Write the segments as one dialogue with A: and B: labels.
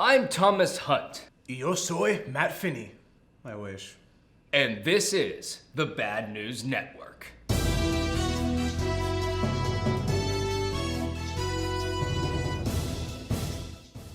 A: I'm Thomas Hunt.
B: Yo soy Matt Finney. I wish.
A: And this is the Bad News Network.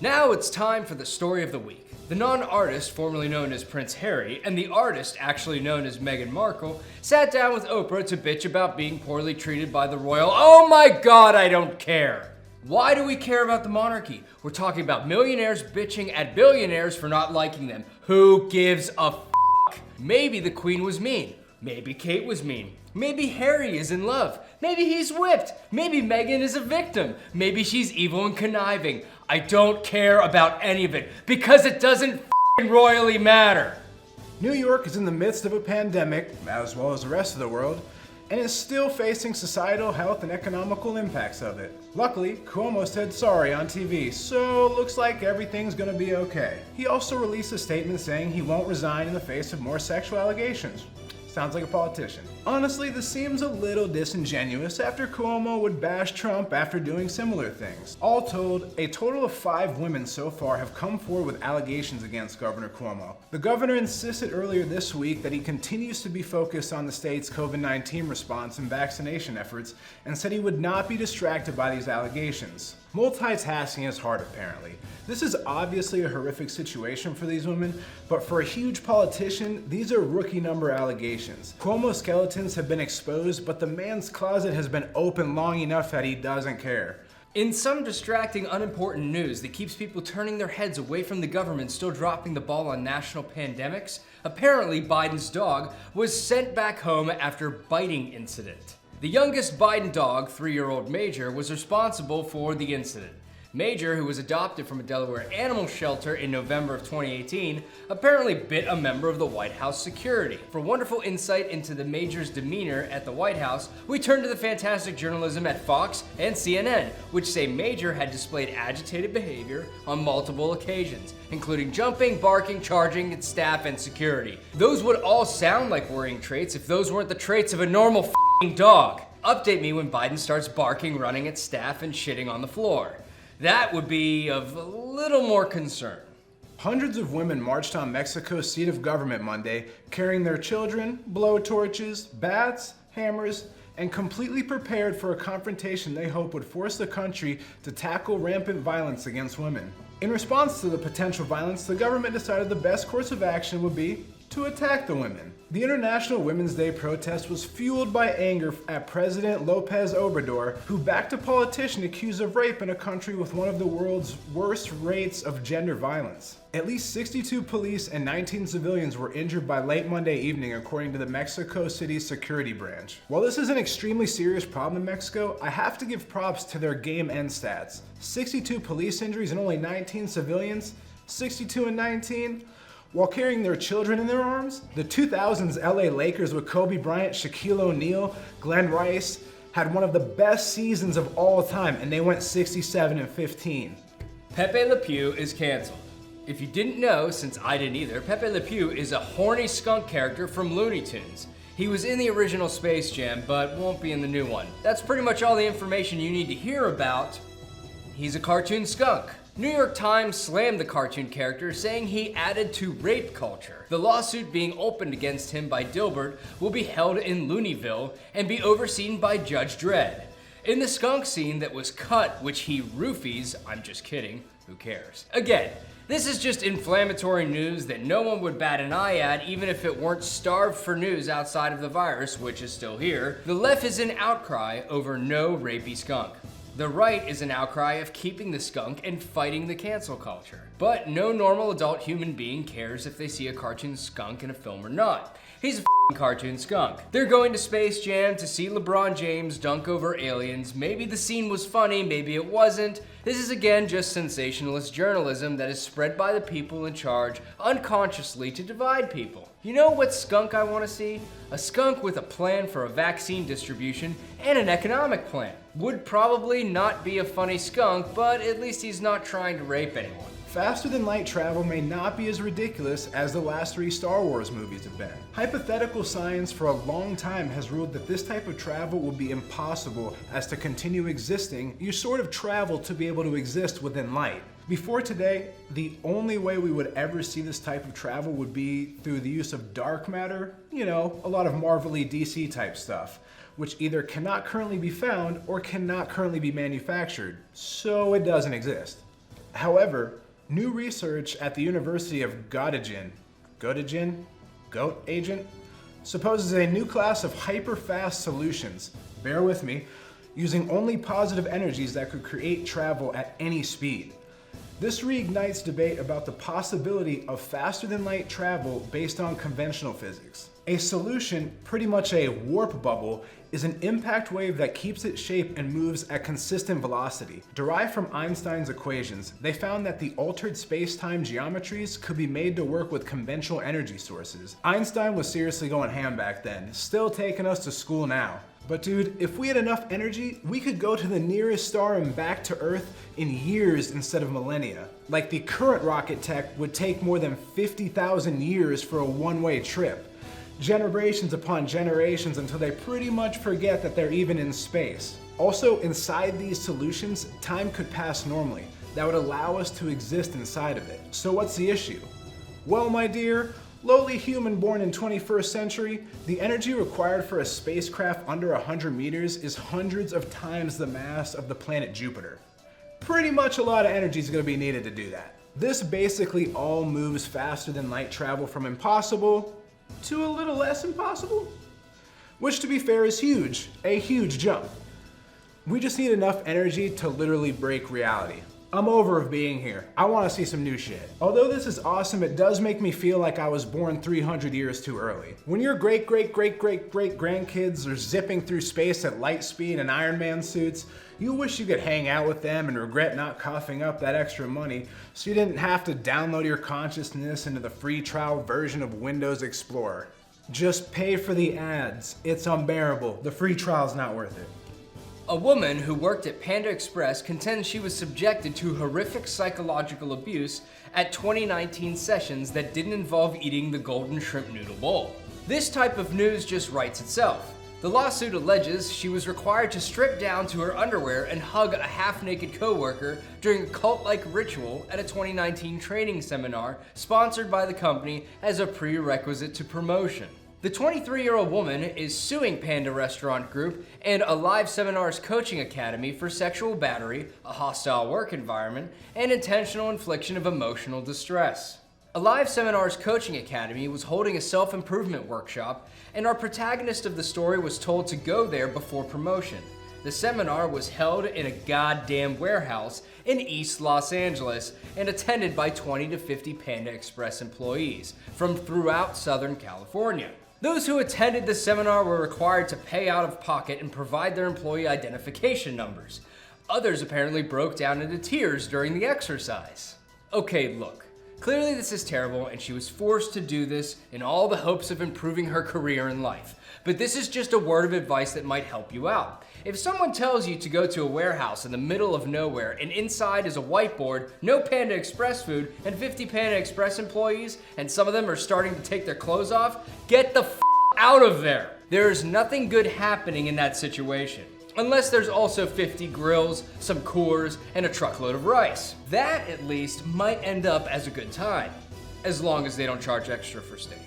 A: Now it's time for the story of the week. The non-artist, formerly known as Prince Harry, and the artist, actually known as Meghan Markle, sat down with Oprah to bitch about being poorly treated by the royal. Oh my god, I don't care! Why do we care about the monarchy? We're talking about millionaires bitching at billionaires for not liking them. Who gives a f***? Maybe the Queen was mean. Maybe Kate was mean. Maybe Harry is in love. Maybe he's whipped. Maybe Meghan is a victim. Maybe she's evil and conniving. I don't care about any of it because it doesn't f***ing royally matter.
B: New York is in the midst of a pandemic, as well as the rest of the world, and is still facing societal, health, and economical impacts of it. Luckily, Cuomo said sorry on TV, so looks like everything's gonna be okay. He also released a statement saying he won't resign in the face of more sexual allegations. Sounds like a politician. Honestly, this seems a little disingenuous after Cuomo would bash Trump after doing similar things. All told, a total of 5 women so far have come forward with allegations against Governor Cuomo. The governor insisted earlier this week that he continues to be focused on the state's COVID-19 response and vaccination efforts and said he would not be distracted by these allegations. Multitasking is hard, apparently. This is obviously a horrific situation for these women, but for a huge politician, these are rookie number allegations. Cuomo's skeletons have been exposed, but the man's closet has been open long enough that he doesn't care.
A: In some distracting, unimportant news that keeps people turning their heads away from the government still dropping the ball on national pandemics, apparently Biden's dog was sent back home after biting incident. The youngest Biden dog, 3-year-old Major, was responsible for the incident. Major, who was adopted from a Delaware animal shelter in November of 2018, apparently bit a member of the White House security. For wonderful insight into the Major's demeanor at the White House, we turn to the fantastic journalism at Fox and CNN, which say Major had displayed agitated behavior on multiple occasions, including jumping, barking, charging at staff and security. Those would all sound like worrying traits if those weren't the traits of a normal f***ing dog. Update me when Biden starts barking, running at staff, and shitting on the floor. That would be of a little more concern.
B: Hundreds of women marched on Mexico's seat of government Monday, carrying their children, blowtorches, bats, hammers, and completely prepared for a confrontation they hope would force the country to tackle rampant violence against women. In response to the potential violence, the government decided the best course of action would be to attack the women. The International Women's Day protest was fueled by anger at President Lopez Obrador, who backed a politician accused of rape in a country with one of the world's worst rates of gender violence. At least 62 police and 19 civilians were injured by late Monday evening, according to the Mexico City security branch. While this is an extremely serious problem in Mexico, I have to give props to their game end stats. 62 police injuries and only 19 civilians, 62 and 19. While carrying their children in their arms, the 2000s LA Lakers with Kobe Bryant, Shaquille O'Neal, Glenn Rice had one of the best seasons of all time, and they went 67 and 15.
A: Pepe Le Pew is canceled. If you didn't know, since I didn't either, Pepe Le Pew is a horny skunk character from Looney Tunes. He was in the original Space Jam, but won't be in the new one. That's pretty much all the information you need to hear about. He's a cartoon skunk. New York Times slammed the cartoon character, saying he added to rape culture. The lawsuit being opened against him by Dilbert will be held in Looneyville and be overseen by Judge Dredd. In the skunk scene that was cut, which he roofies, I'm just kidding, who cares? Again, this is just inflammatory news that no one would bat an eye at even if it weren't starved for news outside of the virus, which is still here. The left is in outcry over no rapey skunk. The right is an outcry of keeping the skunk and fighting the cancel culture. But no normal adult human being cares if they see a cartoon skunk in a film or not. He's a f***ing cartoon skunk. They're going to Space Jam to see LeBron James dunk over aliens. Maybe the scene was funny, maybe it wasn't. This is again just sensationalist journalism that is spread by the people in charge unconsciously to divide people. You know what skunk I want to see? A skunk with a plan for a vaccine distribution and an economic plan. Would probably not be a funny skunk, but at least he's not trying to rape anyone.
B: Faster than light travel may not be as ridiculous as the last 3 Star Wars movies have been. Hypothetical science for a long time has ruled that this type of travel will be impossible, as to continue existing, you sort of travel to be able to exist within light. Before today, the only way we would ever see this type of travel would be through the use of dark matter, a lot of Marvel-y DC type stuff, which either cannot currently be found or cannot currently be manufactured, so it doesn't exist. However, new research at the University of Göttingen, Goat Agent, supposes a new class of hyper-fast solutions, bear with me, using only positive energies that could create travel at any speed. This reignites debate about the possibility of faster-than-light travel based on conventional physics. A solution, pretty much a warp bubble, is an impact wave that keeps its shape and moves at consistent velocity. Derived from Einstein's equations, they found that the altered space-time geometries could be made to work with conventional energy sources. Einstein was seriously going ham back then, still taking us to school now. But dude, if we had enough energy, we could go to the nearest star and back to Earth in years instead of millennia. Like the current rocket tech would take more than 50,000 years for a one-way trip. Generations upon generations until they pretty much forget that they're even in space. Also, inside these solutions, time could pass normally. That would allow us to exist inside of it. So what's the issue? Well, my dear, lowly human born in 21st century, the energy required for a spacecraft under 100 meters is hundreds of times the mass of the planet Jupiter. Pretty much a lot of energy is going to be needed to do that. This basically all moves faster than light travel from impossible to a little less impossible, which to be fair is huge, a huge jump. We just need enough energy to literally break reality. I'm over of being here. I want to see some new shit. Although this is awesome, it does make me feel like I was born 300 years too early. When your great-great-great-great-great-grandkids are zipping through space at light speed in Iron Man suits, you wish you could hang out with them and regret not coughing up that extra money so you didn't have to download your consciousness into the free trial version of Windows Explorer. Just pay for the ads. It's unbearable. The free trial's not worth it.
A: A woman who worked at Panda Express contends she was subjected to horrific psychological abuse at 2019 sessions that didn't involve eating the golden shrimp noodle bowl. This type of news just writes itself. The lawsuit alleges she was required to strip down to her underwear and hug a half-naked coworker during a cult-like ritual at a 2019 training seminar sponsored by the company as a prerequisite to promotion. The 23-year-old woman is suing Panda Restaurant Group and Alive Seminars Coaching Academy for sexual battery, a hostile work environment, and intentional infliction of emotional distress. Alive Seminars Coaching Academy was holding a self-improvement workshop, and our protagonist of the story was told to go there before promotion. The seminar was held in a goddamn warehouse in East Los Angeles and attended by 20 to 50 Panda Express employees from throughout Southern California. Those who attended the seminar were required to pay out of pocket and provide their employee identification numbers. Others apparently broke down into tears during the exercise. Okay, look, clearly this is terrible and she was forced to do this in all the hopes of improving her career in life. But this is just a word of advice that might help you out. If someone tells you to go to a warehouse in the middle of nowhere and inside is a whiteboard, no Panda Express food, and 50 Panda Express employees, and some of them are starting to take their clothes off, get the out of there. There is nothing good happening in that situation. Unless there's also 50 grills, some Coors, and a truckload of rice. That, at least, might end up as a good time. As long as they don't charge extra for steak.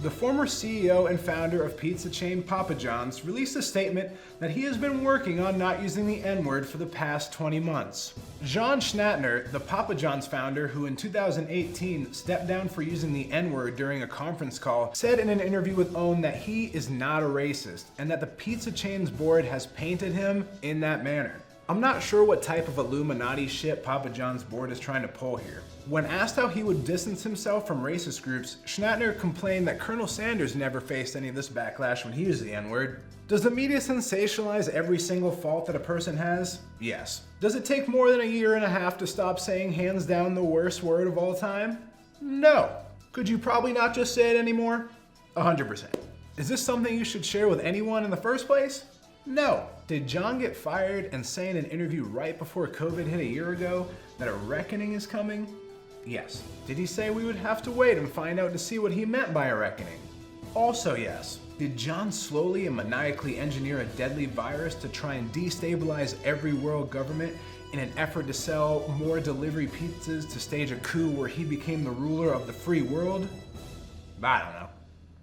B: The former CEO and founder of pizza chain Papa John's released a statement that he has been working on not using the N-word for the past 20 months. John Schnattner, the Papa John's founder who in 2018 stepped down for using the N-word during a conference call, said in an interview with OWN that he is not a racist and that the pizza chain's board has painted him in that manner. I'm not sure what type of Illuminati shit Papa John's board is trying to pull here. When asked how he would distance himself from racist groups, Schnattner complained that Colonel Sanders never faced any of this backlash when he used the N-word. Does the media sensationalize every single fault that a person has? Yes. Does it take more than a year and a half to stop saying hands down the worst word of all time? No. Could you probably not just say it anymore? 100%. Is this something you should share with anyone in the first place? No. Did John get fired and say in an interview right before COVID hit a year ago that a reckoning is coming? Yes. Did he say we would have to wait and find out to see what he meant by a reckoning? Also yes. Did John slowly and maniacally engineer a deadly virus to try and destabilize every world government in an effort to sell more delivery pizzas to stage a coup where he became the ruler of the free world? I don't know.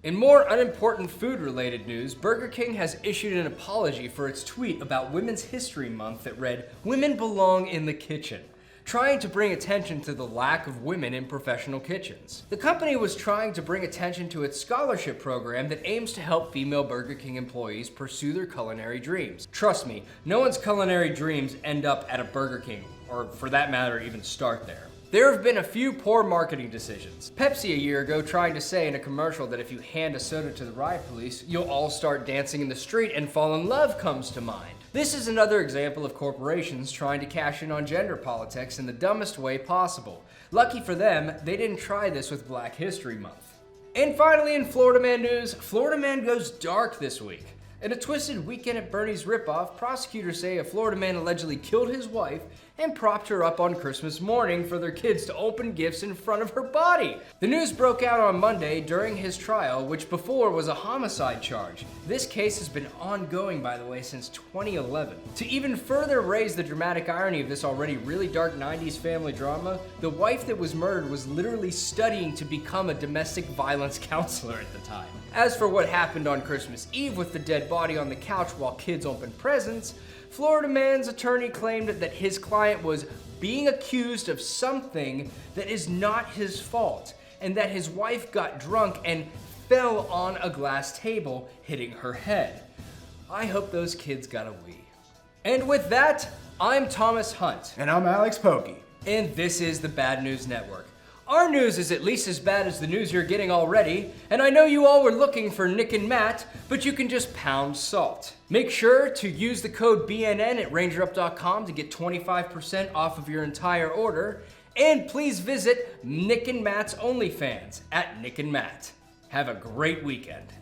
A: In more unimportant food-related news, Burger King has issued an apology for its tweet about Women's History Month that read, "Women belong in the kitchen," trying to bring attention to the lack of women in professional kitchens. The company was trying to bring attention to its scholarship program that aims to help female Burger King employees pursue their culinary dreams. Trust me, no one's culinary dreams end up at a Burger King, or for that matter, even start there. There have been a few poor marketing decisions. Pepsi a year ago trying to say in a commercial that if you hand a soda to the riot police, you'll all start dancing in the street and fall in love comes to mind. This is another example of corporations trying to cash in on gender politics in the dumbest way possible. Lucky for them, they didn't try this with Black History Month. And finally, in Florida Man news, Florida Man goes dark this week. In a twisted Weekend at Bernie's ripoff, prosecutors say a Florida man allegedly killed his wife and propped her up on Christmas morning for their kids to open gifts in front of her body. The news broke out on Monday during his trial, which before was a homicide charge. This case has been ongoing, by the way, since 2011. To even further raise the dramatic irony of this already really dark 90s family drama, the wife that was murdered was literally studying to become a domestic violence counselor at the time. As for what happened on Christmas Eve with the dead body on the couch while kids opened presents, Florida man's attorney claimed that his client was being accused of something that is not his fault, and that his wife got drunk and fell on a glass table, hitting her head. I hope those kids got a wee. And with that, I'm Thomas Hunt.
B: And I'm Alex Pokey.
A: And this is the Bad News Network. Our news is at least as bad as the news you're getting already, and I know you all were looking for Nick and Matt, but you can just pound salt. Make sure to use the code BNN at rangerup.com to get 25% off of your entire order, and please visit Nick and Matt's OnlyFans at Nick and Matt. Have a great weekend.